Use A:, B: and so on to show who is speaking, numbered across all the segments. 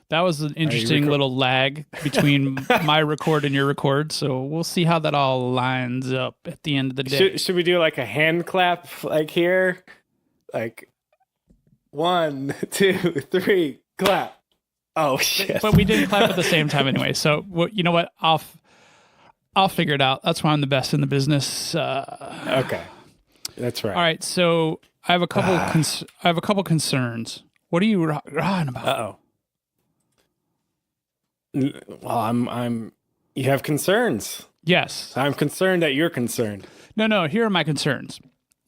A: That was an interesting little lag between my record and your record. So we'll see how that all lines up at the end of the day.
B: Should we do like a hand clap like here? Like 1, 2, 3, clap. Oh shit.
A: But we didn't clap at the same time anyway. So you know what? I'll figure it out. That's why I'm the best in the business.
B: Okay. That's right.
A: All right. So I have a couple concerns. What are you on about?
B: Uh-oh. Well, you have concerns.
A: Yes.
B: I'm concerned that you're concerned.
A: No, here are my concerns.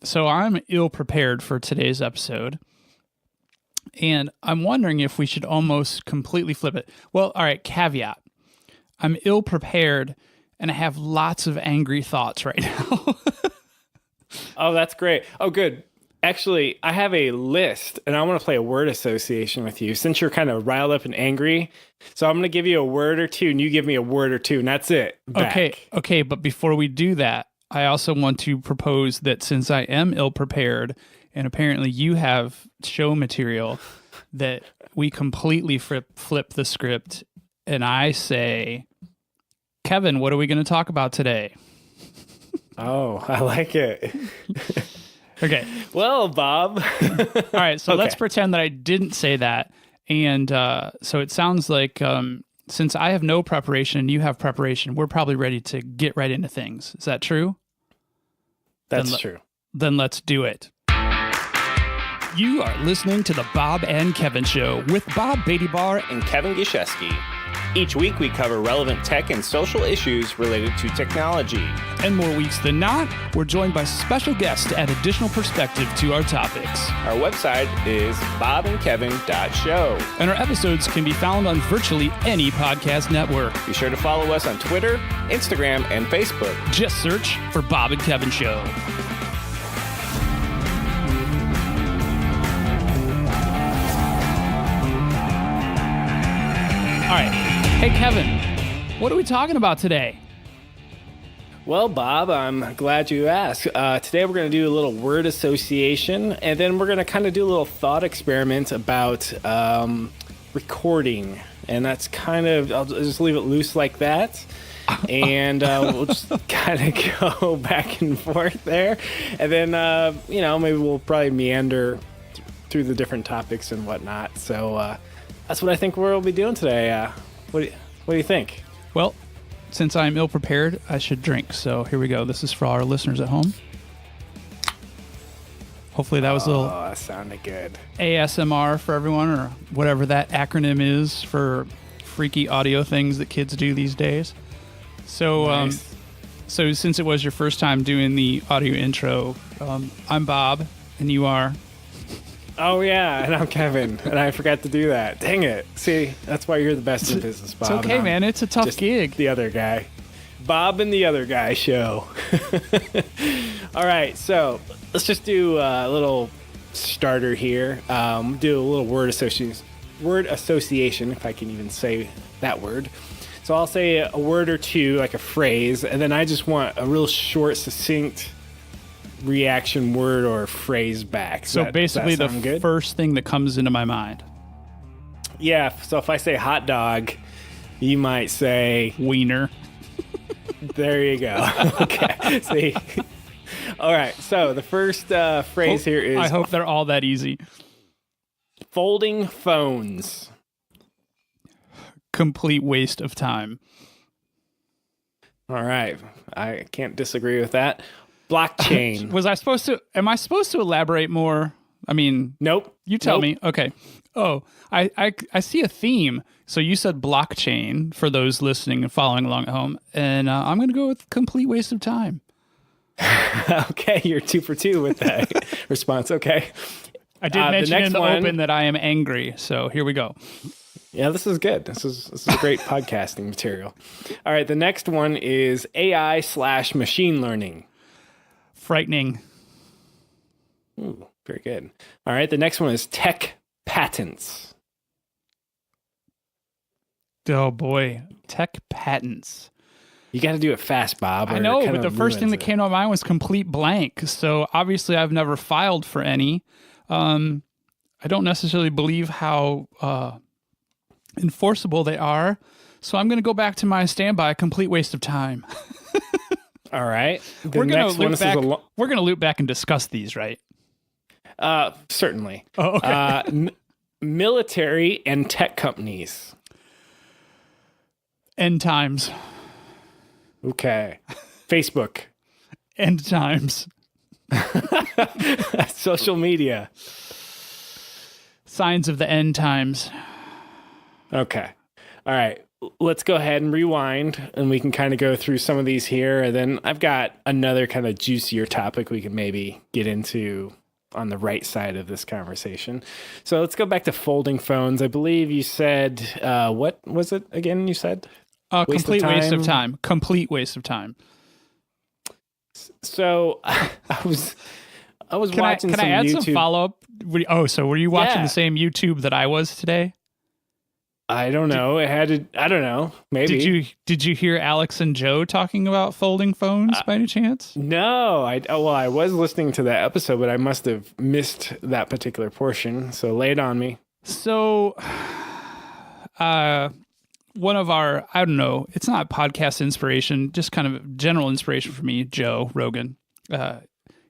A: So I'm ill prepared for today's episode. And I'm wondering if we should almost completely flip it. Well, all right, caveat. I'm ill prepared and I have lots of angry thoughts right now.
B: Oh, that's great. Oh, good. Actually, I have a list, and I want to play a word association with you since you're kind of riled up and angry. So I'm going to give you a word or two, and you give me a word or two, and that's it. Back.
A: Okay. But before we do that, I also want to propose that since I am ill-prepared, and apparently you have show material, that we completely flip the script, and I say, Kevin, what are we going to talk about today?
B: Oh, I like it.
A: Okay.
B: Well, Bob.
A: All right. So let's pretend that I didn't say that. And so it sounds like since I have no preparation and you have preparation, we're probably ready to get right into things. Is that true?
B: That's true.
A: Then let's do it. You are listening to the Bob and Kevin Show with Bob Beattybar
C: and Kevin Gishesky. Each week we cover relevant tech and social issues related to technology.
A: And more weeks than not, we're joined by special guests to add additional perspective to our topics.
C: Our website is bobandkevin.show.
A: And our episodes can be found on virtually any podcast network.
C: Be sure to follow us on Twitter, Instagram, and Facebook.
A: Just search for Bob and Kevin Show. All right. Hey, Kevin, what are we talking about today?
B: Well, Bob, I'm glad you asked. Today we're going to do a little word association, and then we're going to kind of do a little thought experiment about recording. And that's kind of, I'll just leave it loose like that. And we'll just kind of go back and forth there. And then, maybe we'll probably meander through the different topics and whatnot. So that's what I think we'll be doing today. What do you think?
A: Well, since I'm ill-prepared, I should drink. So here we go. This is for all our listeners at home. Hopefully that was a little...
B: Oh, that sounded good.
A: ASMR for everyone, or whatever that acronym is for freaky audio things that kids do these days. So,
B: nice.
A: So since it was your first time doing the audio intro, I'm Bob, and you are...
B: Oh, yeah, and I'm Kevin, and I forgot to do that. Dang it. See, that's why you're the best in business, Bob.
A: It's okay, man. It's a tough gig.
B: The other guy. Bob and the other guy show. All right, so let's just do a little starter here. Do a little word association, if I can even say that word. So I'll say a word or two, like a phrase, and then I just want a real short, succinct reaction word or phrase back.
A: So basically the first thing that comes into my mind.
B: Yeah, so if I say hot dog, you might say
A: wiener.
B: There you go. Okay. See. All right. So the first phrase here is...
A: I hope they're all that easy.
B: Folding phones.
A: Complete waste of time.
B: All right. I can't disagree with that. Blockchain.
A: Am I supposed to elaborate more? I mean...
B: Nope.
A: You tell me. Okay. Oh, I see a theme. So you said blockchain for those listening and following along at home. And I'm going to go with complete waste of time.
B: Okay, you're 2 for 2 with that response. Okay.
A: I did mention in the open that I am angry. So here we go.
B: Yeah, this is good. This is great podcasting material. All right, the next one is AI/machine learning.
A: Frightening.
B: Ooh, very good. All right, the next one is tech patents.
A: Oh boy, tech patents.
B: You got to do it fast, Bob.
A: I know, but the first thing that came to my mind was complete blank. So obviously I've never filed for any. I don't necessarily believe how enforceable they are. So I'm going to go back to my standby. Complete waste of time.
B: All right.
A: We're going to loop back and discuss these, right?
B: Certainly.
A: Oh, okay.
B: Military and tech companies.
A: End times.
B: Okay. Facebook.
A: End times.
B: Social media.
A: Signs of the end times.
B: Okay. All right. Let's go ahead and rewind, and we can kind of go through some of these here. And then I've got another kind of juicier topic we can maybe get into on the right side of this conversation. So let's go back to folding phones. I believe you said, what was it again you said?
A: Complete waste of time. Complete waste of time.
B: So I was watching
A: Can
B: some
A: I add
B: YouTube.
A: some follow-up? So were you watching the same YouTube that I was today?
B: I don't know. I don't know. Maybe.
A: Did you hear Alex and Joe talking about folding phones by any chance?
B: No. I was listening to that episode, but I must have missed that particular portion. So lay it on me.
A: So, one of our, I don't know, it's not podcast inspiration, just kind of general inspiration for me, Joe Rogan.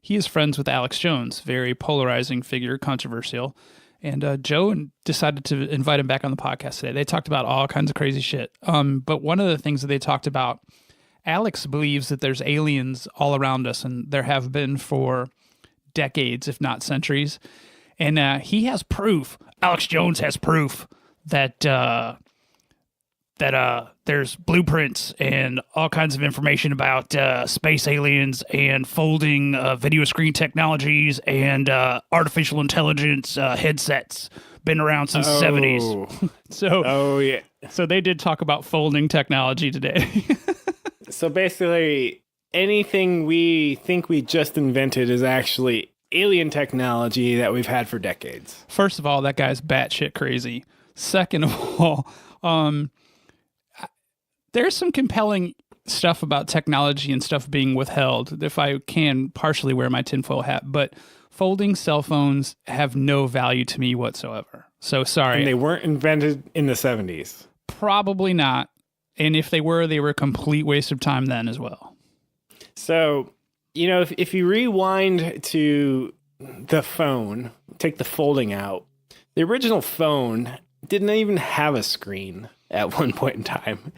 A: He is friends with Alex Jones, very polarizing figure, controversial. And Joe decided to invite him back on the podcast today. They talked about all kinds of crazy shit. But one of the things that they talked about, Alex believes that there's aliens all around us, and there have been for decades, if not centuries. And he has proof. Alex Jones has proof that there's blueprints and all kinds of information about space aliens and folding video screen technologies and artificial intelligence headsets. Been around since the 70s. So they did talk about folding technology today.
B: So basically, anything we think we just invented is actually alien technology that we've had for decades.
A: First of all, that guy's batshit crazy. Second of all, there's some compelling stuff about technology and stuff being withheld, if I can partially wear my tinfoil hat, but folding cell phones have no value to me whatsoever. So sorry.
B: And they weren't invented in the 70s.
A: Probably not. And if they were a complete waste of time then as well.
B: So, if you rewind to the phone, take the folding out, the original phone didn't even have a screen. At one point in time.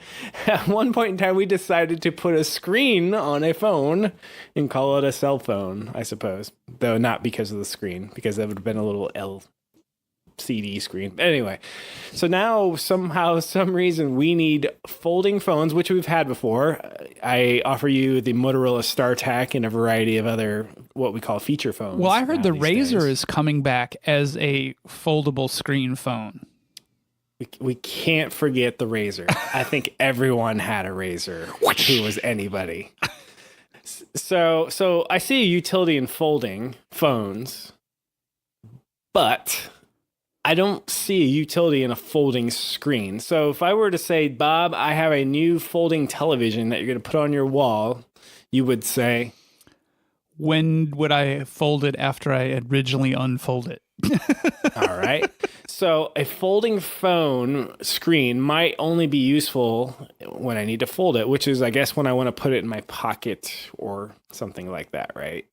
B: At one point in time, we decided to put a screen on a phone and call it a cell phone, I suppose. Though not because of the screen, because that would have been a little LCD screen. But anyway, so now somehow, some reason, we need folding phones, which we've had before. I offer you the Motorola StarTAC and a variety of other, what we call feature phones.
A: Well, I heard the Razr is coming back as a foldable screen phone.
B: We can't forget the Razr. I think everyone had a Razr who was anybody. So I see a utility in folding phones, but I don't see a utility in a folding screen. So if I were to say, Bob, I have a new folding television that you're going to put on your wall, you would say,
A: when would I fold it after I originally unfold it?
B: All right. So a folding phone screen might only be useful when I need to fold it, which is, I guess, when I want to put it in my pocket or something like that, right?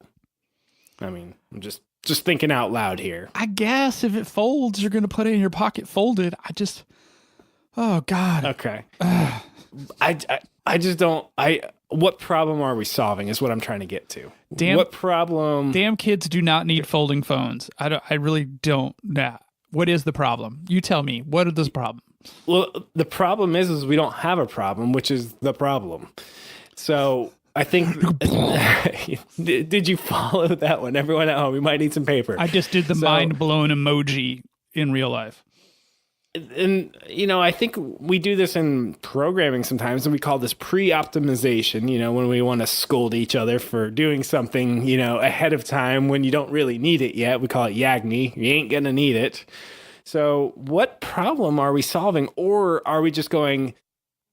B: I mean, I'm just thinking out loud here.
A: I guess if it folds, you're going to put it in your pocket folded. Oh, God.
B: Okay. I just don't, what problem are we solving is what I'm trying to get to. What problem?
A: Damn kids do not need folding phones. I really don't. Nah. What is the problem? You tell me. What is the problem?
B: Well, the problem is we don't have a problem, which is the problem. So I think, did you follow that one? Everyone at home, we might need some paper.
A: I just did the mind blown emoji in real life.
B: And, I think we do this in programming sometimes, and we call this pre-optimization, when we want to scold each other for doing something, ahead of time when you don't really need it yet. We call it Yagni. You ain't going to need it. So what problem are we solving? Or are we just going,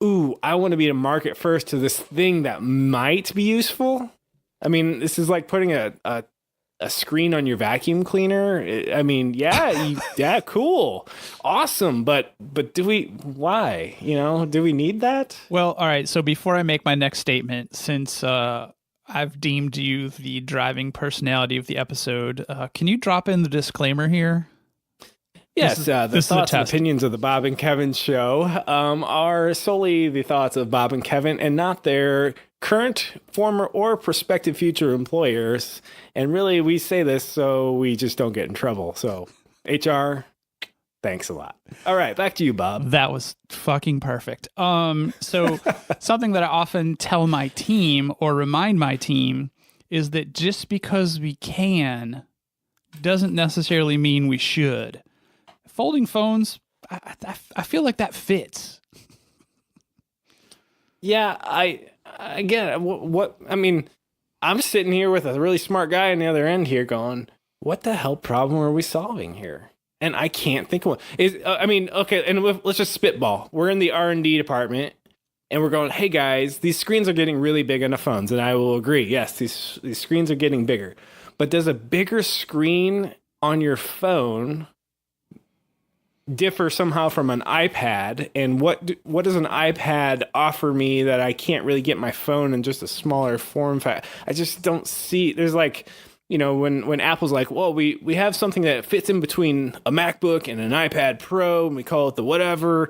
B: ooh, I want to be to market first to this thing that might be useful? I mean, this is like putting a a screen on your vacuum cleaner. I mean, yeah, cool, awesome. But why? Do we need that?
A: Well, all right. So before I make my next statement, since I've deemed you the driving personality of the episode, can you drop in the disclaimer here?
B: Yes, the thoughts and opinions of the Bob and Kevin show are solely the thoughts of Bob and Kevin and not their current, former, or prospective future employers. And really, we say this so we just don't get in trouble. So, HR, thanks a lot. All right, back to you, Bob.
A: That was fucking perfect. So something that I often tell my team or remind my team is that just because we can doesn't necessarily mean we should. Folding phones, I feel like that fits.
B: Yeah, I get it. What I mean, I'm sitting here with a really smart guy on the other end here going, what the hell problem are we solving here? And I can't think of one. Okay, and let's just spitball. We're in the R&D department, and we're going, hey guys, these screens are getting really big on the phones, and I will agree. Yes, these screens are getting bigger. But does a bigger screen on your phone differ somehow from an iPad? And what does an iPad offer me that I can't really get my phone in just a smaller form factor? I just don't see. There's like, when Apple's like, well, we have something that fits in between a MacBook and an iPad Pro, and we call it the whatever.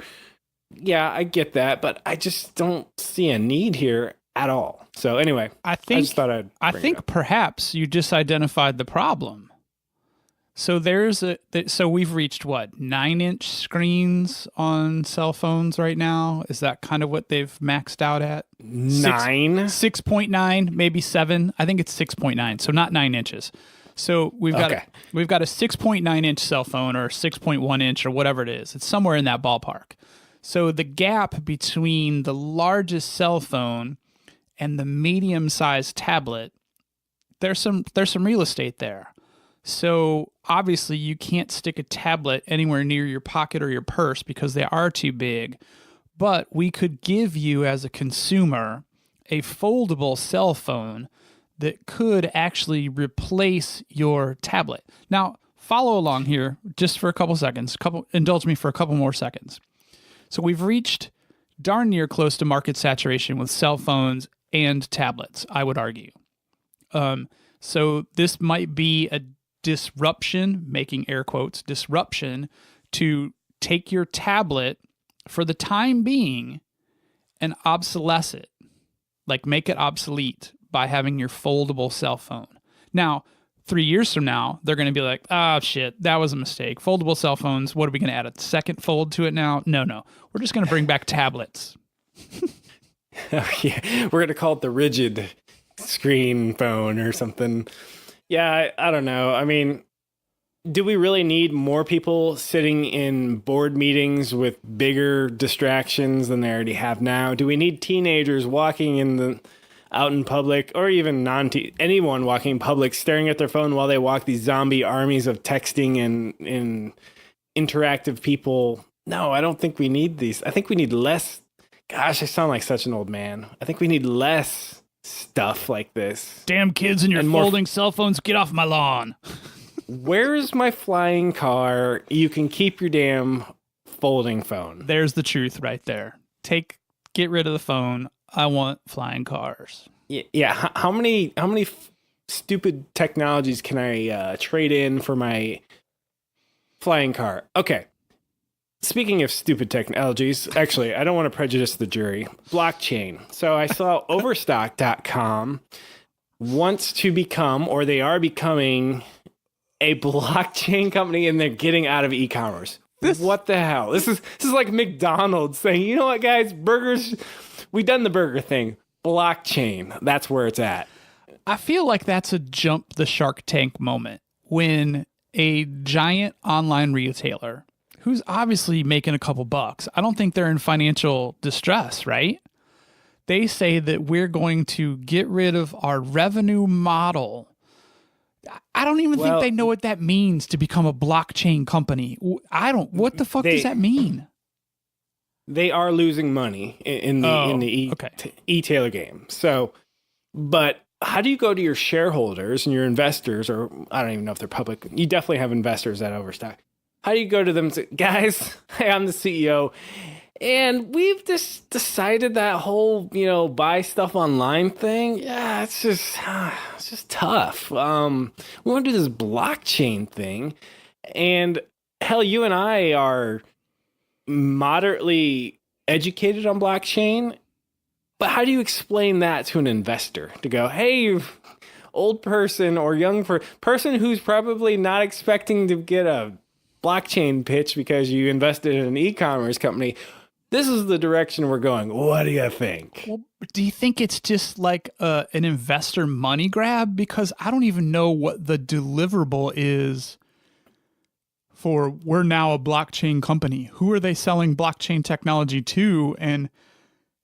B: Yeah, I get that, but I just don't see a need here at all. So anyway, I just thought I think
A: perhaps you just identified the problem. So so we've reached what, 9-inch screens on cell phones right now? Is that kind of what they've maxed out at? 6.9, maybe 7. I think it's 6.9. So not 9 inches. So we've got a 6.9 inch cell phone or 6.1 inch or whatever it is. It's somewhere in that ballpark. So the gap between the largest cell phone and the medium-sized tablet, there's some real estate there. So obviously you can't stick a tablet anywhere near your pocket or your purse because they are too big. But we could give you as a consumer a foldable cell phone that could actually replace your tablet. Now, follow along here just for a couple seconds. Indulge me for a couple more seconds. So we've reached darn near close to market saturation with cell phones and tablets, I would argue. So this might be a disruption, making air quotes, disruption, to take your tablet for the time being and obsolesce it, like make it obsolete by having your foldable cell phone. Now, 3 years from now, they're going to be like, oh shit, that was a mistake. Foldable cell phones, what are we going to add, a second fold to it now? No. We're just going to bring back tablets.
B: Yeah, we're going to call it the rigid screen phone or something. Yeah, I don't know. I mean, do we really need more people sitting in board meetings with bigger distractions than they already have now? Do we need teenagers walking out in public, or even anyone walking in public staring at their phone while they walk these zombie armies of texting and interactive people? No, I don't think we need these. I think we need less. Gosh, I sound like such an old man. I think we need less stuff like this.
A: Damn kids and your folding cell phones, get off my lawn.
B: Where's my flying car? You can keep your damn folding phone.
A: There's the truth right there. Get rid of the phone. I want flying cars.
B: Yeah. How many stupid technologies can I trade in for my flying car? Okay. Speaking of stupid technologies, actually, I don't want to prejudice the jury. Blockchain. So I saw Overstock.com wants to become, or they are becoming, a blockchain company, and they're getting out of e-commerce. What the hell? This is like McDonald's saying, you know what, guys, burgers, we've done the burger thing. Blockchain, that's where it's at.
A: I feel like that's a jump the Shark Tank moment when a giant online retailer who's obviously making a couple bucks, I don't think they're in financial distress, right? They say that we're going to get rid of our revenue model. I don't even think they know what that means to become a blockchain company. What the fuck does that mean?
B: They are losing money in the e-tailer game. So, but how do you go to your shareholders and your investors, or I don't even know if they're public. You definitely have investors at Overstock. How do you go to them and say, guys, hey, I'm the CEO, and we've just decided that whole, buy stuff online thing. Yeah, it's just tough. We want to do this blockchain thing, and hell, you and I are moderately educated on blockchain. But how do you explain that to an investor to go, hey, old person or young person who's probably not expecting to get a blockchain pitch because you invested in an e-commerce company? This is the direction we're going. What do you think?
A: Well, do you think it's just like an investor money grab? Because I don't even know what the deliverable is for we're now a blockchain company. Who are they selling blockchain technology to? And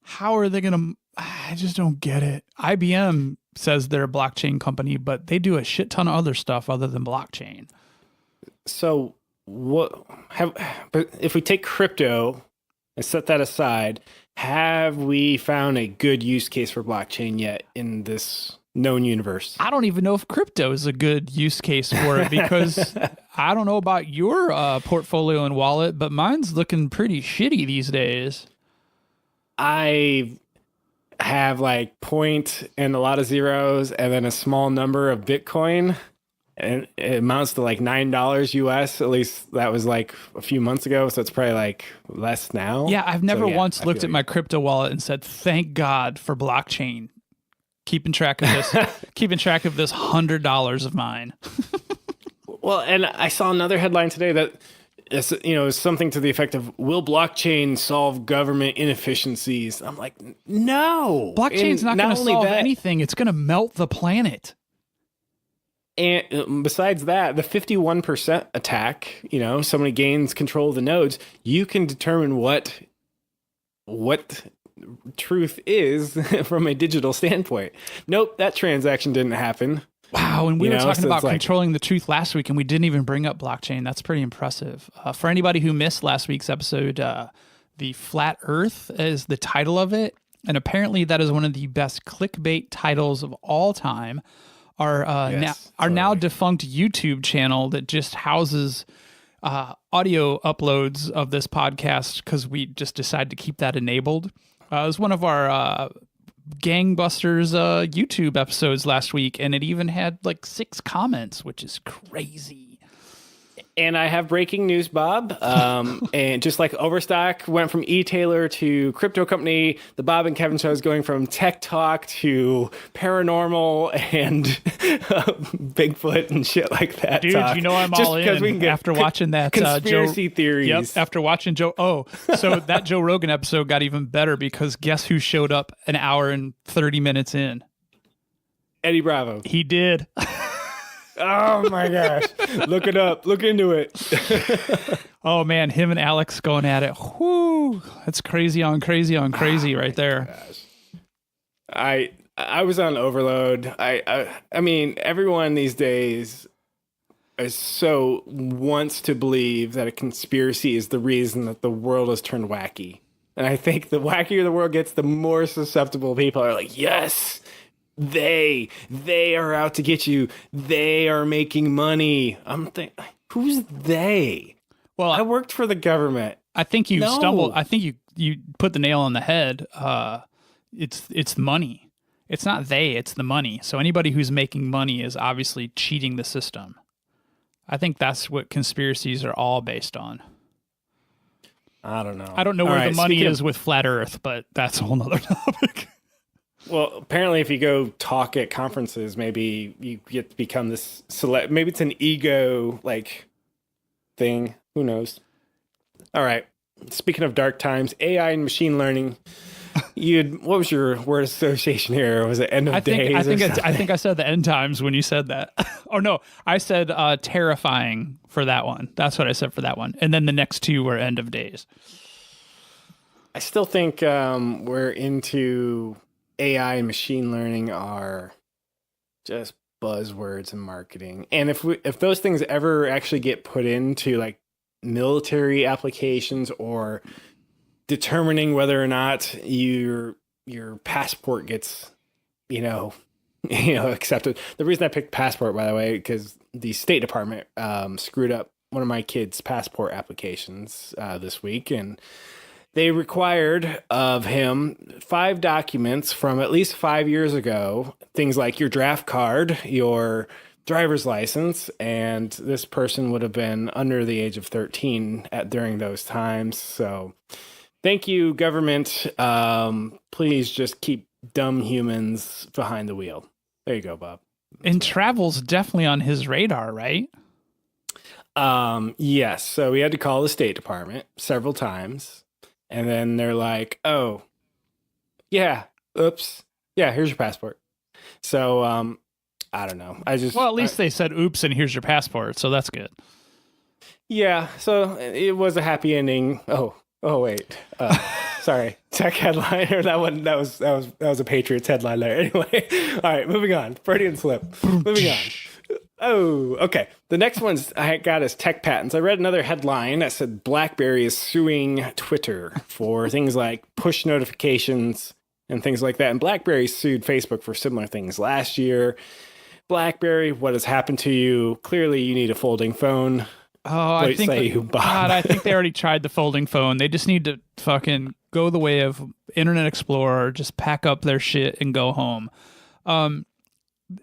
A: how are they going to, I just don't get it. IBM says they're a blockchain company, but they do a shit ton of other stuff other than blockchain.
B: So but if we take crypto and set that aside, have we found a good use case for blockchain yet in this known universe?
A: I don't even know if crypto is a good use case for it because I don't know about your portfolio and wallet, but mine's looking pretty shitty these days.
B: I have like point and a lot of zeros and then a small number of Bitcoin, and it amounts to like $9 US. At least that was like a few months ago. So it's probably like less now.
A: Yeah. I've never once looked at my crypto wallet and said, thank God for blockchain. Keeping track of this $100 of mine.
B: Well, and I saw another headline today that is something to the effect of, will blockchain solve government inefficiencies? I'm like, no.
A: Blockchain's not going to solve anything. It's going to melt the planet.
B: And besides that, the 51% attack, somebody gains control of the nodes, you can determine what truth is from a digital standpoint. Nope, that transaction didn't happen.
A: Wow, and we were talking about controlling the truth last week, and we didn't even bring up blockchain. That's pretty impressive. For anybody who missed last week's episode, the Flat Earth is the title of it, and apparently that is one of the best clickbait titles of all time. Our now defunct YouTube channel that just houses audio uploads of this podcast because we just decided to keep that enabled. It was one of our gangbusters YouTube episodes last week, and it even had like 6 comments, which is crazy.
B: And I have breaking news, Bob. And just like Overstock went from e-tailer to crypto company, the Bob and Kevin show is going from tech talk to paranormal and Bigfoot and shit like that.
A: Dude,
B: talk.
A: You know I'm all in we can after watching that
B: conspiracy theories.
A: Yep, after watching Joe. Oh, so that Joe Rogan episode got even better because guess who showed up an hour and 30 minutes in?
B: Eddie Bravo.
A: He did.
B: Oh my gosh. Look it up. Look into it.
A: Oh man, him and Alex going at it. Whoo. That's crazy on crazy on crazy right there.
B: Gosh. I was on overload. I mean, everyone these days is so wants to believe that a conspiracy is the reason that the world has turned wacky. And I think the wackier the world gets, the more susceptible people are like, yes, they are out to get you. They are making money. I'm thinking, who's they?
A: Well,
B: I worked for the government.
A: I think you stumbled. I think you put the nail on the head. It's money. It's not they, it's the money. So anybody who's making money is obviously cheating the system. I think that's what conspiracies are all based on.
B: I don't know.
A: I don't know where the money is with Flat Earth, but that's a whole nother topic.
B: Well, apparently if you go talk at conferences, maybe you get to become this maybe it's an ego thing. Who knows? All right. Speaking of dark times, AI and machine learning. What was your word association here? Was it end of days?
A: I think I said the end times when you said that. Oh no, I said terrifying for that one. That's what I said for that one. And then the next 2 were end of days.
B: I still think we're into AI and machine learning are just buzzwords in marketing. And if those things ever actually get put into military applications or determining whether or not your passport gets, accepted. The reason I picked passport, by the way, because the State Department screwed up one of my kids' passport applications this week, and they required of him 5 documents from at least 5 years ago, things like your draft card, your driver's license, and this person would have been under the age of 13 during those times. So thank you, government. Please just keep dumb humans behind the wheel. There you go, Bob.
A: And travel's definitely on his radar, right?
B: Yes. So we had to call the State Department several times. And then they're like, oh, yeah, oops. Yeah, here's your passport. So I don't know.
A: Well, at least they said, oops, and here's your passport. So that's good.
B: Yeah. So it was a happy ending. Oh, wait. Sorry. Tech headline. Or that was a Patriots headline there. Anyway. All right. Moving on. Freudian slip. Moving on. Oh, okay. The next one's I got is tech patents. I read another headline that said BlackBerry is suing Twitter for things like push notifications and things like that. And BlackBerry sued Facebook for similar things last year. BlackBerry, what has happened to you? Clearly, you need a folding phone.
A: Oh, I think I think they already tried the folding phone. They just need to fucking go the way of Internet Explorer, just pack up their shit and go home.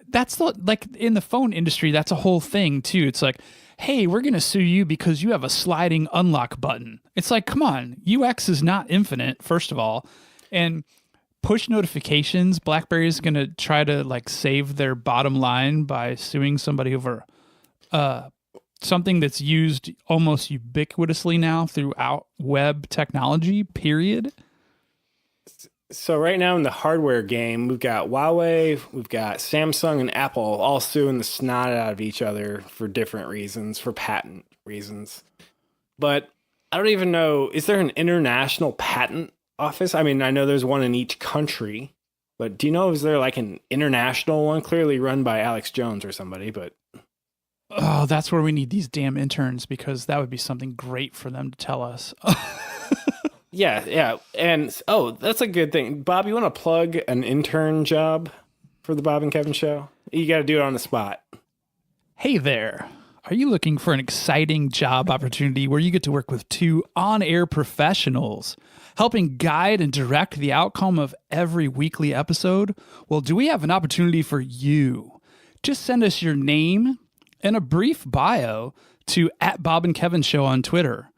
A: That's like in the phone industry, that's a whole thing too. It's like, hey, we're going to sue you because you have a sliding unlock button. It's like, come on, UX is not infinite, first of all. And push notifications, BlackBerry is going to try to like save their bottom line by suing somebody over something that's used almost ubiquitously now throughout web technology, period.
B: So right now in the hardware game, we've got Huawei, we've got Samsung and Apple all suing the snot out of each other for different reasons, for patent reasons. But I don't even know, is there an international patent office? I mean, I know there's one in each country, but do you know, is there like an international one? Clearly run by Alex Jones or somebody, but...
A: Oh, that's where we need these damn interns, because that would be something great for them to tell us.
B: Yeah. And, that's a good thing. Bob, you want to plug an intern job for the Bob and Kevin show? You got to do it on the spot.
A: Hey there. Are you looking for an exciting job opportunity where you get to work with 2 on-air professionals, helping guide and direct the outcome of every weekly episode? Well, do we have an opportunity for you? Just send us your name and a brief bio to @BobandKevinShow on Twitter.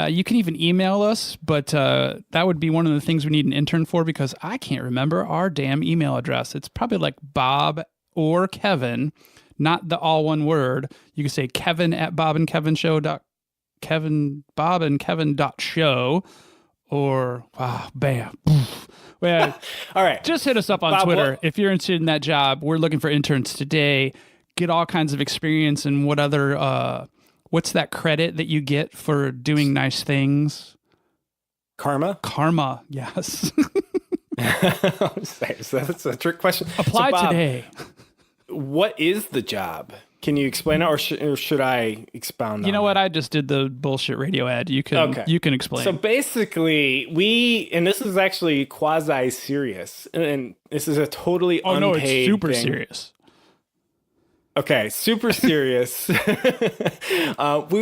A: You can even email us, but that would be one of the things we need an intern for, because I can't remember our damn email address. It's probably like Bob or Kevin, not the all one word. You can say Kevin @BobandKevinShow, or wow, bam. Well,
B: all right.
A: Just hit us up on
B: Bob,
A: Twitter. If you're interested in that job, we're looking for interns today. Get all kinds of experience and what other... what's that credit that you get for doing nice things?
B: Karma,
A: yes.
B: So that's a trick question.
A: Apply
B: Bob,
A: today.
B: What is the job? Can you explain it, or should I expound on it?
A: You know what? I just did the bullshit radio ad. You can explain.
B: So basically, and this is actually quasi-serious, and this is a totally unpaid
A: no, it's super
B: thing.
A: serious.
B: Okay, super serious. We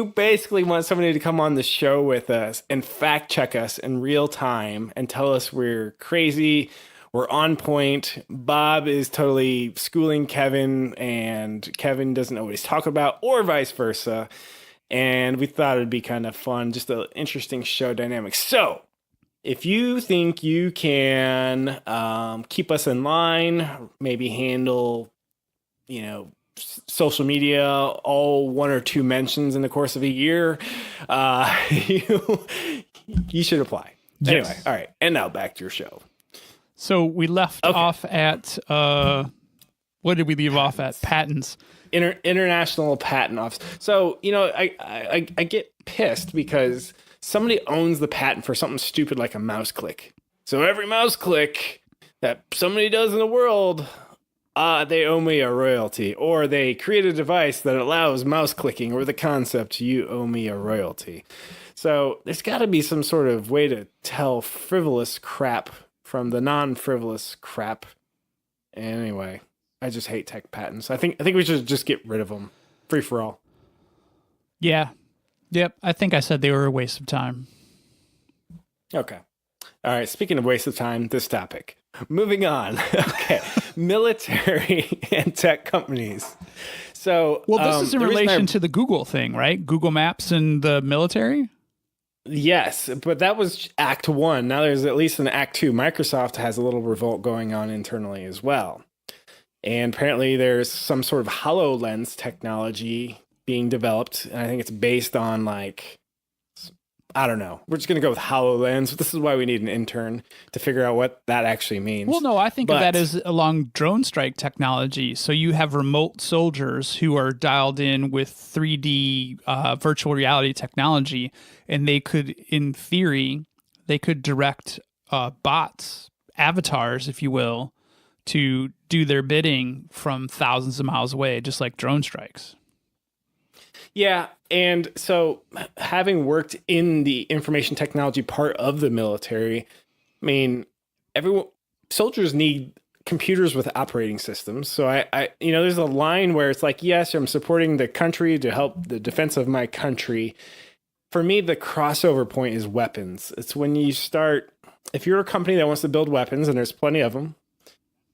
B: basically want somebody to come on the show with us and fact check us in real time and tell us we're crazy, we're on point. Bob is totally schooling Kevin, and Kevin doesn't know what he's talking about, or vice versa. And we thought it'd be kind of fun, just an interesting show dynamic. So if you think you can keep us in line, maybe handle, social media, all 1 or 2 mentions in the course of a year, you should apply.
A: Yes.
B: Anyway, all right. And now back to your show.
A: So we left off at, what did we leave off at? Patents.
B: International Patent Office. So, I get pissed because somebody owns the patent for something stupid like a mouse click. So every mouse click that somebody does in the world, they owe me a royalty, or they create a device that allows mouse clicking, or the concept, you owe me a royalty. So there's got to be some sort of way to tell frivolous crap from the non-frivolous crap. Anyway, I just hate tech patents. I think we should just get rid of them, free for all.
A: Yeah. Yep. I think I said they were a waste of time.
B: Okay. All right. Speaking of waste of time, this topic. Moving on. Okay. Military and tech companies. So,
A: well, this is in
B: the reason
A: relation to the Google thing, right? Google Maps and the military.
B: Yes, but that was Act 1. Now there's at least an Act 2. Microsoft has a little revolt going on internally as well. And apparently there's some sort of HoloLens technology being developed. And I think it's based on like, I don't know. We're just going to go with HoloLens. This is why we need an intern to figure out what that actually means.
A: Well, no, I think of that as along drone strike technology. So you have remote soldiers who are dialed in with 3D virtual reality technology, and they could, in theory, they could direct bots, avatars, if you will, to do their bidding from thousands of miles away, just like drone strikes.
B: Yeah, and so having worked in the information technology part of the military, I mean, soldiers need computers with operating systems. So I there's a line where it's like, yes, I'm supporting the country to help the defense of my country. For me, the crossover point is weapons. It's when you start, if you're a company that wants to build weapons, and there's plenty of them,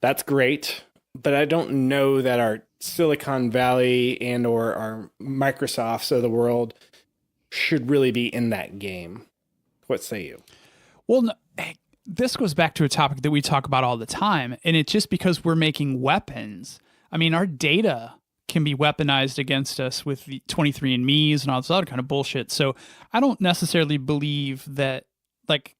B: that's great. But I don't know that our Silicon Valley and or our Microsofts of the world should really be in that game. What say you?
A: Well, no, this goes back to a topic that we talk about all the time, and it's just because we're making weapons. I mean, our data can be weaponized against us with the 23andMe's and all this other kind of bullshit. So I don't necessarily believe that, like,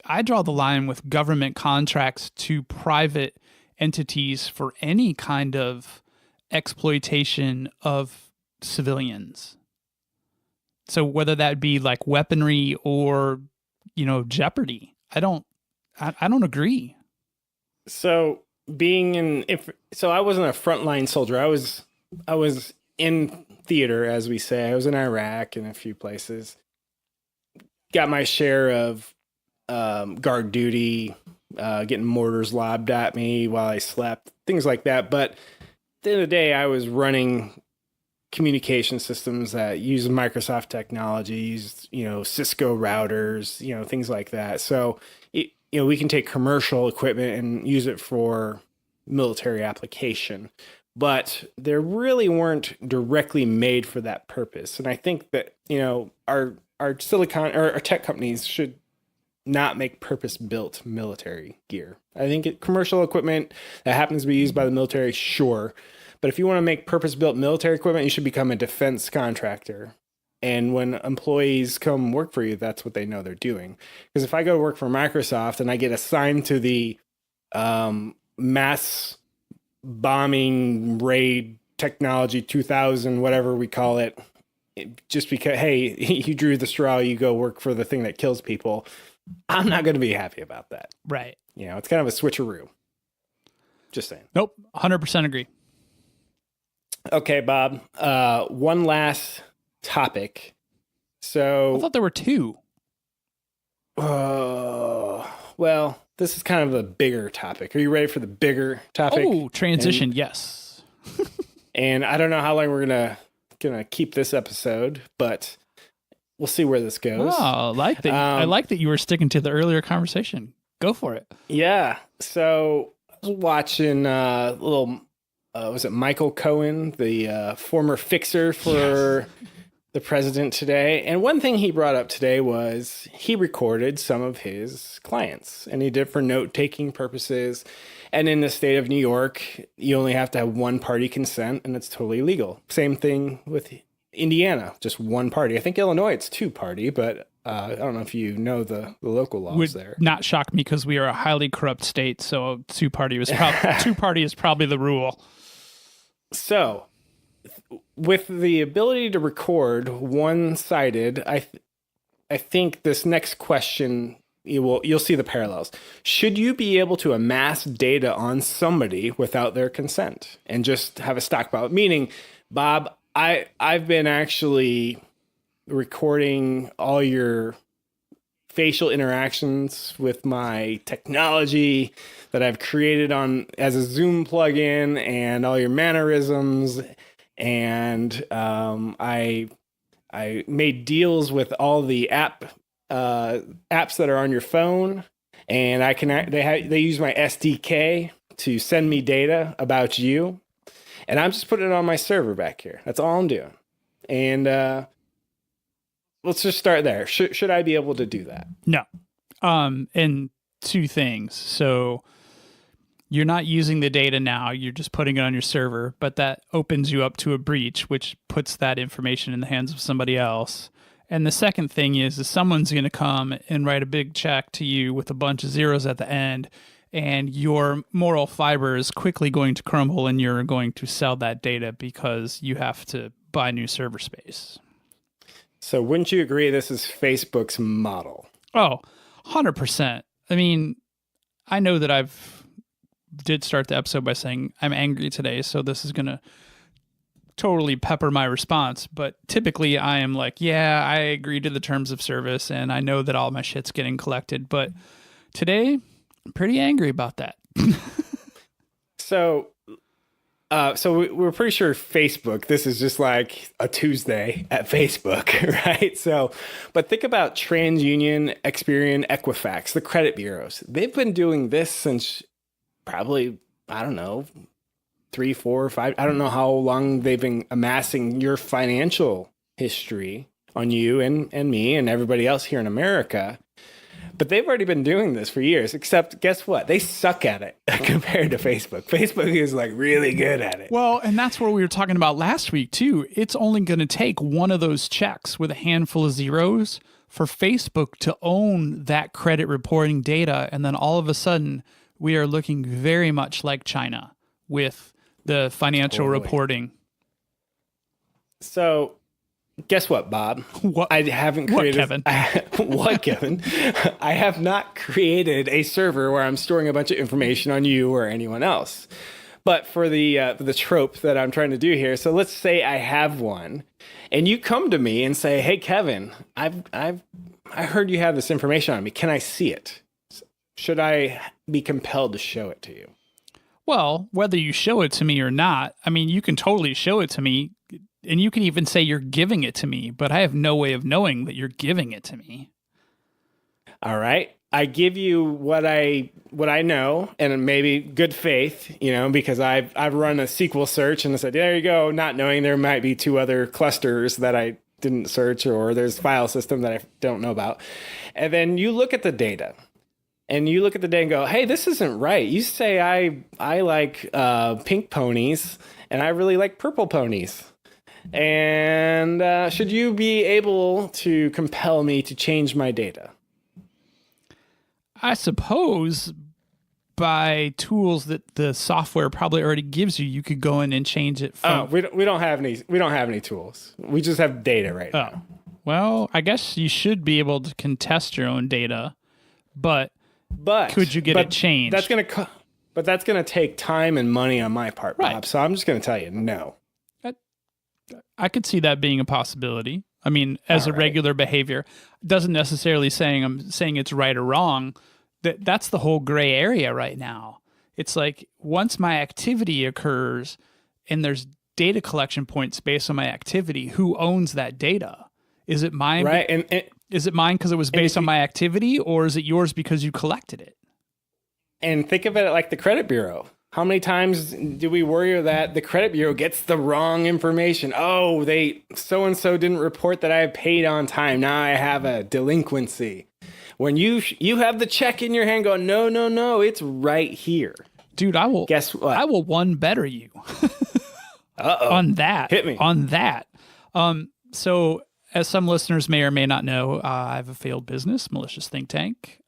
A: I draw the line with government contracts to private entities for any kind of exploitation of civilians. So whether that be like weaponry or, jeopardy, I don't agree.
B: So I wasn't a frontline soldier. I was in theater, as we say. I was in Iraq and a few places. Got my share of guard duty, getting mortars lobbed at me while I slept, things like that. But at the end of the day, I was running communication systems that use Microsoft technology, use, Cisco routers, things like that. So, we can take commercial equipment and use it for military application, but they really weren't directly made for that purpose. And I think that, our silicon or our tech companies should not make purpose-built military gear. I think commercial equipment that happens to be used by the military, sure. But if you want to make purpose-built military equipment, you should become a defense contractor. And when employees come work for you, that's what they know they're doing. Because if I go to work for Microsoft and I get assigned to the mass bombing raid technology 2000, whatever we call it, just because, hey, you drew the straw, you go work for the thing that kills people, I'm not going to be happy about that.
A: Right.
B: It's kind of a switcheroo. Just saying.
A: Nope. 100% agree.
B: Okay, Bob. One last topic. So
A: I thought there were two.
B: Well, this is kind of a bigger topic. Are you ready for the bigger topic?
A: Oh, transition. Yes.
B: And I don't know how long we're gonna keep this episode, but we'll see where this goes.
A: Oh, I like that. I like that you were sticking to the earlier conversation. Go for it.
B: Yeah. So I was watching was it Michael Cohen, the former fixer for the president today? And one thing he brought up today was he recorded some of his clients, and he did for note-taking purposes. And in the state of New York, you only have to have one party consent, and it's totally legal. Same thing with Indiana, just one party. I think Illinois, it's two party, but I don't know if you know the local laws
A: Would
B: there.
A: Not shock me because we are a highly corrupt state, so two party is probably the rule.
B: So, with the ability to record one-sided, I think this next question you'll see the parallels. Should you be able to amass data on somebody without their consent and just have a stockpile? Meaning, Bob, I've been actually recording all your facial interactions with my technology that I've created on as a Zoom plugin, and all your mannerisms. And I made deals with all the apps that are on your phone, and they use my SDK to send me data about you, and I'm just putting it on my server back here. That's all I'm doing. And let's just start there. Should I be able to do that?
A: No. And two things. So you're not using the data now. You're just putting it on your server, but that opens you up to a breach, which puts that information in the hands of somebody else. And the second thing is someone's going to come and write a big check to you with a bunch of zeros at the end, and your moral fiber is quickly going to crumble, and you're going to sell that data because you have to buy new server space.
B: So wouldn't you agree this is Facebook's model?
A: Oh, 100%. I mean, I know that did start the episode by saying I'm angry today, so this is going to totally pepper my response. But typically I am like, yeah, I agree to the terms of service, and I know that all my shit's getting collected. But today, I'm pretty angry about that.
B: So we're pretty sure Facebook, this is just like a Tuesday at Facebook, right? So, but think about TransUnion, Experian, Equifax, the credit bureaus. They've been doing this since probably, I don't know, 3, 4, 5. I don't know how long they've been amassing your financial history on you and me and everybody else here in America. But they've already been doing this for years, except guess what? They suck at it compared to Facebook. Facebook is like really good at it.
A: Well, and that's what we were talking about last week too. It's only going to take one of those checks with a handful of zeros for Facebook to own that credit reporting data. And then all of a sudden, we are looking very much like China with the financial reporting.
B: So guess what, Bob?
A: What?
B: I haven't created.
A: What, Kevin?
B: What, Kevin? I have not created a server where I'm storing a bunch of information on you or anyone else. But for the trope that I'm trying to do here, so let's say I have one, and you come to me and say, "Hey, Kevin, I heard you have this information on me. Can I see it? Should I be compelled to show it to you?"
A: Well, whether you show it to me or not, I mean, you can totally show it to me. And you can even say you're giving it to me, but I have no way of knowing that you're giving it to me.
B: All right. I give you what I know, and maybe good faith, because I've run a SQL search and I said, there you go, not knowing there might be 2 other clusters that I didn't search, or there's file system that I don't know about. And then you look at the data. And you look at the data and go, hey, this isn't right. You say I like pink ponies, and I really like purple ponies. And should you be able to compel me to change my data?
A: I suppose by tools that the software probably already gives you, you could go in and change it.
B: We don't have any tools. We just have data right now.
A: Well, I guess you should be able to contest your own data, but could you get it changed?
B: But that's gonna take time and money on my part, Bob. Right. So I'm just gonna tell you no.
A: I could see that being a possibility. I mean, as a regular behavior, doesn't necessarily saying I'm saying it's right or wrong. That's the whole gray area right now. It's like once my activity occurs and there's data collection points based on my activity, who owns that data? Is it mine?
B: Right. And
A: is it mine because it was based on my activity, or is it yours because you collected it?
B: And think of it like the credit bureau. How many times do we worry that the credit bureau gets the wrong information? Oh, so-and-so didn't report that I paid on time. Now I have a delinquency. When you have the check in your hand going, no, it's right here.
A: Dude, I will.
B: Guess what?
A: I will one better you.
B: Uh-oh.
A: On that.
B: Hit me.
A: On that. So as some listeners may or may not know, I have a failed business, Malicious Think Tank.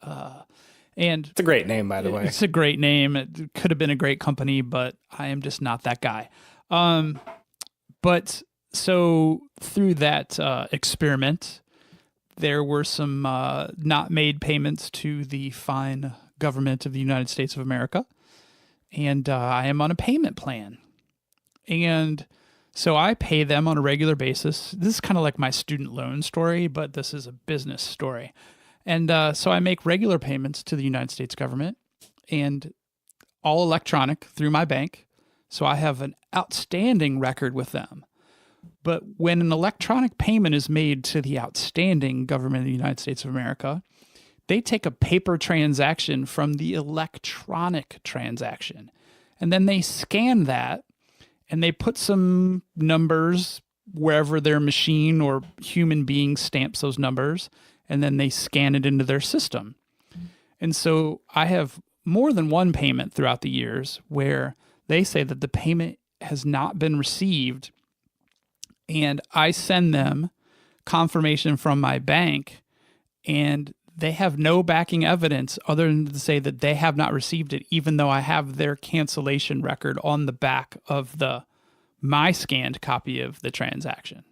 A: And
B: it's a great name, by the way.
A: It's a great name. It could have been a great company, but I am just not that guy. But so through that experiment, there were some not made payments to the fine government of the United States of America. And I am on a payment plan. And so I pay them on a regular basis. This is kind of like my student loan story, but this is a business story. And so I make regular payments to the United States government and all electronic through my bank. So I have an outstanding record with them. But when an electronic payment is made to the outstanding government of the United States of America, they take a paper transaction from the electronic transaction. And then they scan that and they put some numbers wherever their machine or human being stamps those numbers, and then they scan it into their system. And so I have more than one payment throughout the years where they say that the payment has not been received, and I send them confirmation from my bank, and they have no backing evidence other than to say that they have not received it, even though I have their cancellation record on the back of my scanned copy of the transaction.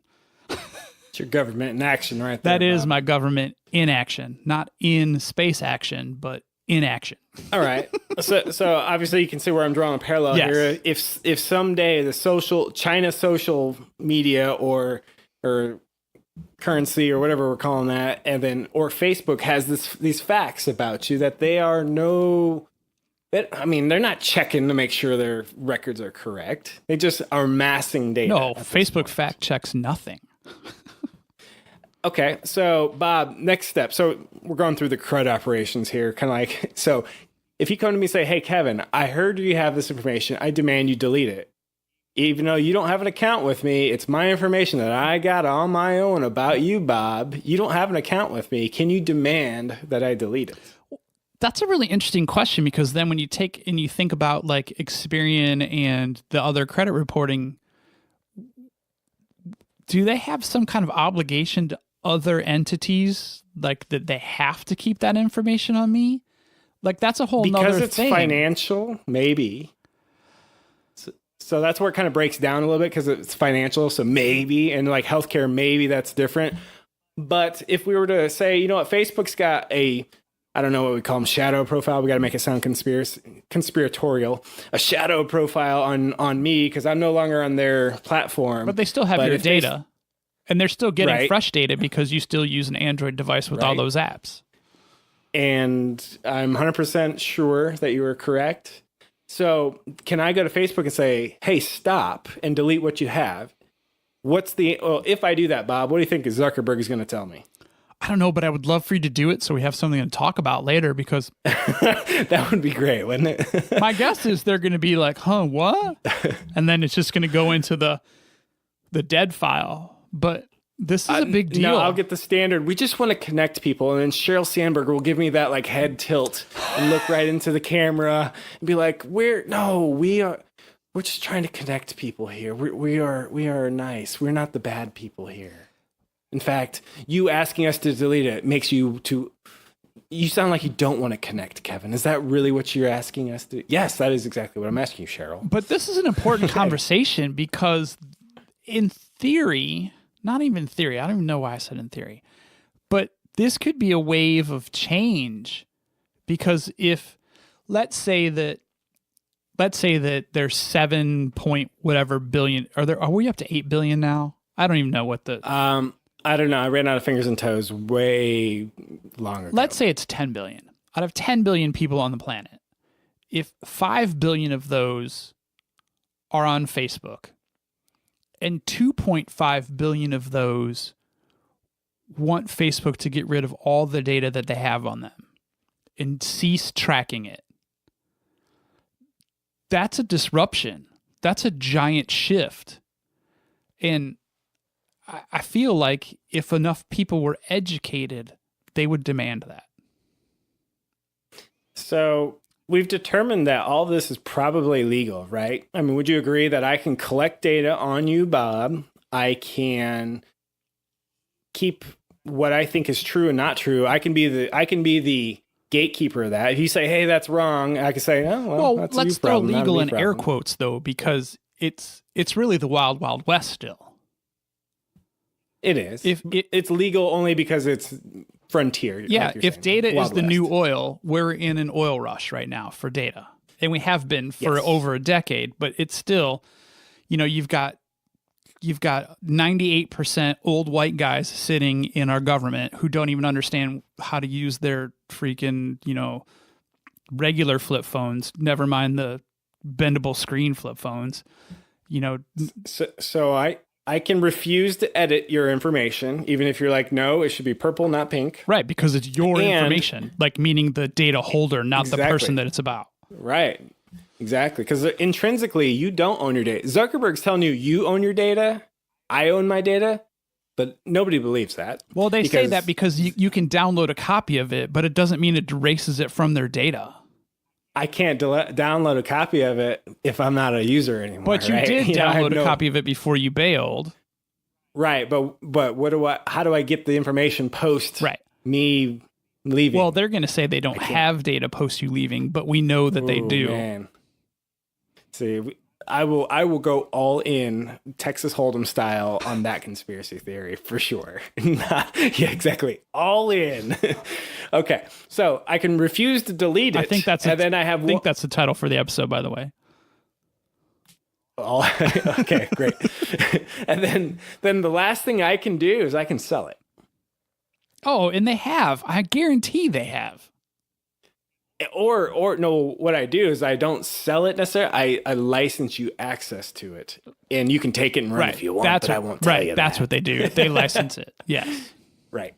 B: It's your government in action right there.
A: That is
B: Bob.
A: my government in action, not in space action, but in action.
B: All right. So obviously you can see where I'm drawing a parallel
A: Yes.
B: here. If someday the China social media or currency or whatever we're calling that, and then or Facebook has these facts about you that they are they're not checking to make sure their records are correct. They just are amassing data.
A: No, Facebook fact checks nothing.
B: Okay, so Bob, next step. So we're going through the CRUD operations here, kind of like, so if you come to me and say, hey, Kevin, I heard you have this information. I demand you delete it. Even though you don't have an account with me, it's my information that I got on my own about you, Bob. You don't have an account with me. Can you demand that I delete it?
A: That's a really interesting question, because then when you take and you think about like Experian and the other credit reporting, do they have some kind of obligation to other entities, like that they have to keep that information on me? Like that's a whole nother thing.
B: Because it's financial, maybe. So that's where it kind of breaks down a little bit, because it's financial. So maybe, and like healthcare, maybe that's different. But if we were to say, you know what, Facebook's got I don't know what we call them, shadow profile. We got to make it sound conspiratorial. A shadow profile on me because I'm no longer on their platform.
A: But they still have your data. And they're still getting fresh data because you still use an Android device with all those apps.
B: And I'm 100% sure that you are correct. So can I go to Facebook and say, hey, stop and delete what you have? If I do that, Bob, what do you think Zuckerberg is going to tell me?
A: I don't know, but I would love for you to do it so we have something to talk about later, because
B: that would be great, wouldn't it?
A: my guess is they're going to be like, huh, what? And then it's just going to go into the dead file. But this is a big deal.
B: No, I'll get the standard. We just want to connect people. And then Sheryl Sandberg will give me that like head tilt and look right into the camera and be like, we're just trying to connect people here. We are nice. We're not the bad people here. In fact, you asking us to delete it makes you sound like you don't want to connect, Kevin. Is that really what you're asking us to? Yes, that is exactly what I'm asking you, Sheryl.
A: But this is an important conversation, because in theory, not even theory, I don't even know why I said in theory, but this could be a wave of change, because if let's say that there's 7 point whatever billion, are we up to 8 billion now? I don't even know what the
B: I don't know. I ran out of fingers and toes way long ago.
A: Let's say it's 10 billion. Out of 10 billion people on the planet, if 5 billion of those are on Facebook and 2.5 billion of those want Facebook to get rid of all the data that they have on them and cease tracking it, that's a disruption. That's a giant shift. And I feel like if enough people were educated, they would demand that.
B: So we've determined that all this is probably legal, right? I mean, would you agree that I can collect data on you, Bob? I can keep what I think is true and not true. I can be the gatekeeper of that. If you say, hey, that's wrong, I can say, oh, well that's
A: let's
B: you problem,
A: throw legal
B: not a
A: in
B: me problem.
A: air quotes, though, because it's really the wild, wild west still.
B: It is. It's legal only because it's frontier.
A: Yeah,
B: like
A: if
B: saying.
A: data
B: Wild
A: is the
B: West.
A: new oil, we're in an oil rush right now for data. And we have been for
B: Yes.
A: over a decade, but it's still, you've got you've got 98% old white guys sitting in our government who don't even understand how to use their freaking, regular flip phones, never mind the bendable screen flip phones.
B: So I can refuse to edit your information, even if you're like, no, it should be purple, not pink.
A: Right, because it's your information, like meaning the data holder, not the person that it's about.
B: Right. Exactly. Because intrinsically, you don't own your data. Zuckerberg's telling you own your data. I own my data. But nobody believes that.
A: Well, they say that because you can download a copy of it, but it doesn't mean it erases it from their data.
B: I can't download a copy of it if I'm not a user anymore.
A: But you did download a copy of it before you bailed.
B: Right. But how do I get the information post me leaving?
A: Well, they're going to say they don't have data post you leaving, but we know that they do.
B: Man. See, I will go all in Texas Hold'em style on that conspiracy theory for sure. Yeah, exactly. All in. Okay. So I can refuse to delete it.
A: I think that's the title for the episode, by the way.
B: Okay, great. And then the last thing I can do is I can sell it.
A: Oh, and they have. I guarantee they have.
B: Or no, what I do is I don't sell it necessarily. I license you access to it, and you can take it and run if you want. But I won't tell you that.
A: That's what they do. They license it. Yes.
B: Right.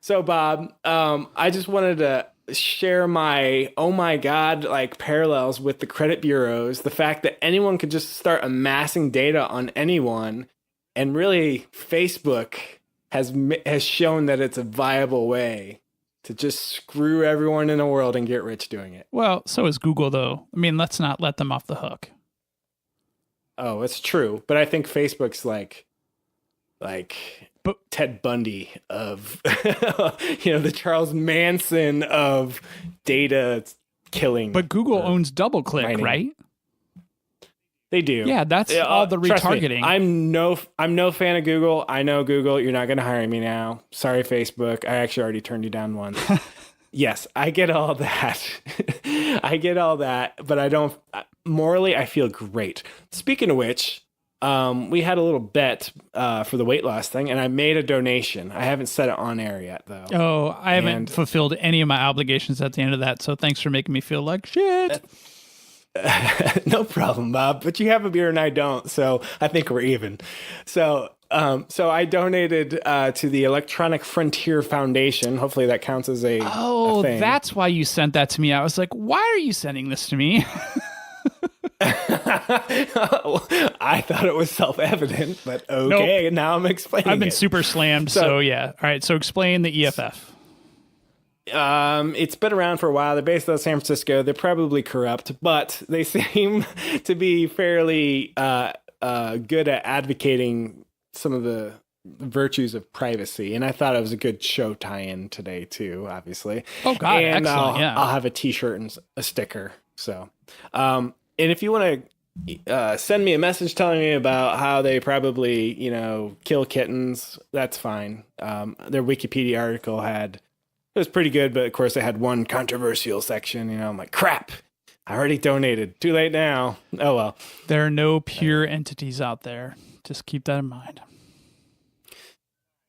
B: So, Bob, I just wanted to share my oh my god parallels with the credit bureaus. The fact that anyone could just start amassing data on anyone, and really Facebook has shown that it's a viable way to just screw everyone in the world and get rich doing it.
A: Well, so is Google, though. I mean, let's not let them off the hook.
B: Oh, it's true. But I think Facebook's like Ted Bundy of, the Charles Manson of data killing.
A: But Google owns DoubleClick, mining. Right?
B: They do.
A: Yeah, that's all the retargeting.
B: Me, I'm no fan of Google. I know Google. You're not going to hire me now. Sorry, Facebook. I actually already turned you down once. Yes, I get all that. But I don't. Morally, I feel great. Speaking of which, we had a little bet for the weight loss thing, and I made a donation. I haven't said it on air yet, though.
A: Oh, I haven't fulfilled any of my obligations at the end of that. So thanks for making me feel like shit.
B: No problem, Bob. But you have a beer and I don't, so I think we're even. So I donated to the Electronic Frontier Foundation. Hopefully that counts as a thing.
A: That's why you sent that to me. I was like, why are you sending this to me?
B: I thought it was self-evident, but okay. Nope. Now I'm explaining.
A: I've been super slammed, so yeah. All right, so explain the EFF.
B: It's been around for a while. They're based out of San Francisco. They're probably corrupt, but they seem to be fairly good at advocating some of the virtues of privacy. And I thought it was a good show tie-in today too, obviously.
A: Oh God,
B: and
A: excellent!
B: I'll have a T-shirt and a sticker. So, and if you want to send me a message telling me about how they probably kill kittens, that's fine. Their Wikipedia article it was pretty good, but of course they had one controversial section. I'm like, crap, I already donated. Too late now. Oh, well.
A: There are no pure entities out there. Just keep that in mind.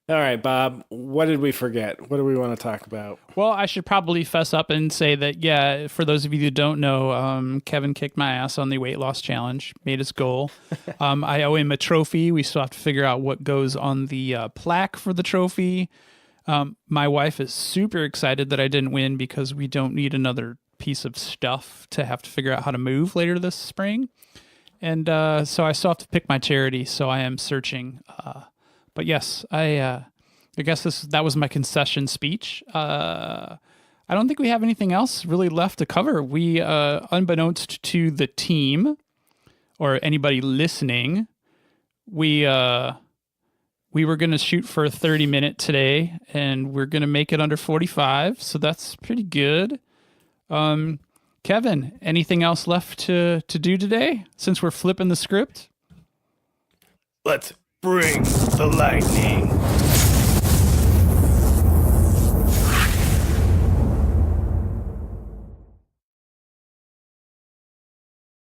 B: All right, Bob, what did we forget? What do we want to talk about?
A: Well, I should probably fess up and say that, yeah, for those of you who don't know, Kevin kicked my ass on the weight loss challenge, made his goal. I owe him a trophy. We still have to figure out what goes on the plaque for the trophy. My wife is super excited that I didn't win because we don't need another piece of stuff to have to figure out how to move later this spring. And so I still have to pick my charity, so I am searching. But yes, I guess that was my concession speech. I don't think we have anything else really left to cover. We, unbeknownst to the team or anybody listening, we were going to shoot for a 30-minute today, and we're going to make it under 45, so that's pretty good. Kevin, anything else left to do today, since we're flipping the script?
B: Let's bring the lightning.